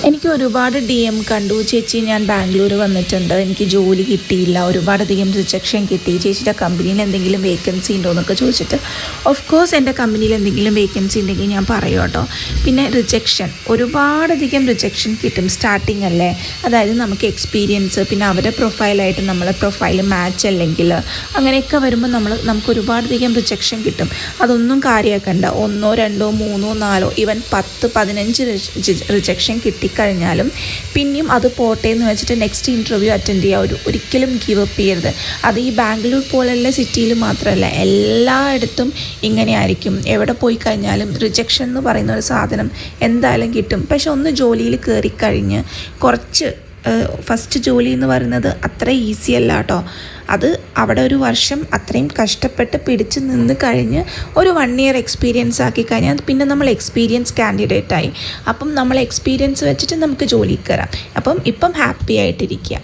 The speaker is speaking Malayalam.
എനിക്ക് ഒരുപാട് DM കണ്ടു, ചേച്ചി ഞാൻ ബാംഗ്ലൂർ വന്നിട്ടുണ്ട്, എനിക്ക് ജോലി കിട്ടിയില്ല, ഒരുപാടധികം റിജക്ഷൻ കിട്ടി, ചേച്ചിയുടെ കമ്പനിയിൽ എന്തെങ്കിലും വേക്കൻസി ഉണ്ടോ എന്നൊക്കെ ചോദിച്ചിട്ട്. ഓഫ് കോഴ്സ് എൻ്റെ കമ്പനിയിൽ എന്തെങ്കിലും വേക്കൻസി ഉണ്ടെങ്കിൽ ഞാൻ പറയും കേട്ടോ. പിന്നെ ഒരുപാടധികം റിജക്ഷൻ കിട്ടും സ്റ്റാർട്ടിങ് അല്ലേ. അതായത് നമുക്ക് എക്സ്പീരിയൻസ്, പിന്നെ അവരുടെ പ്രൊഫൈലായിട്ട് നമ്മളെ പ്രൊഫൈൽ മാച്ച് അല്ലെങ്കിൽ അങ്ങനെയൊക്കെ വരുമ്പോൾ നമുക്ക് ഒരുപാടധികം റിജക്ഷൻ കിട്ടും. അതൊന്നും കാര്യമാക്കണ്ട. 1, 2, 3, 4 ഈവൻ 10, 15 റിജക്ഷൻ കിട്ടിക്കഴിഞ്ഞാലും പിന്നെയും അത് പോട്ടെ എന്ന് വെച്ചിട്ട് നെക്സ്റ്റ് ഇൻ്റർവ്യൂ അറ്റൻഡ് ചെയ്യുക. ഒരിക്കലും ഗിവ് അപ്പ് ചെയ്യരുത്. അത് ഈ ബാംഗ്ലൂർ പോലുള്ള സിറ്റിയിൽ മാത്രമല്ല, എല്ലായിടത്തും ഇങ്ങനെ ആയിരിക്കും. എവിടെ പോയി കഴിഞ്ഞാലും റിജക്ഷൻ എന്ന് പറയുന്ന ഒരു സാധനം എന്തായാലും കിട്ടും. പക്ഷെ ഒന്ന് ജോലിയിൽ കയറിക്കഴിഞ്ഞ് ഫസ്റ്റ് ജോലി എന്ന് പറയുന്നത് അത്ര ഈസി അല്ല കേട്ടോ. അത് അവിടെ ഒരു വർഷം അത്രയും കഷ്ടപ്പെട്ട് പിടിച്ച് നിന്ന് കഴിഞ്ഞ് ഒരു 1 ഇയർ എക്സ്പീരിയൻസ് ആക്കി കഴിഞ്ഞാൽ പിന്നെ നമ്മൾ എക്സ്പീരിയൻസ് കാൻഡിഡേറ്റായി. അപ്പം നമ്മൾ എക്സ്പീരിയൻസ് വെച്ചിട്ട് നമുക്ക് ജോലി കയറാം. ഇപ്പം ഹാപ്പി ആയിട്ടിരിക്കുക.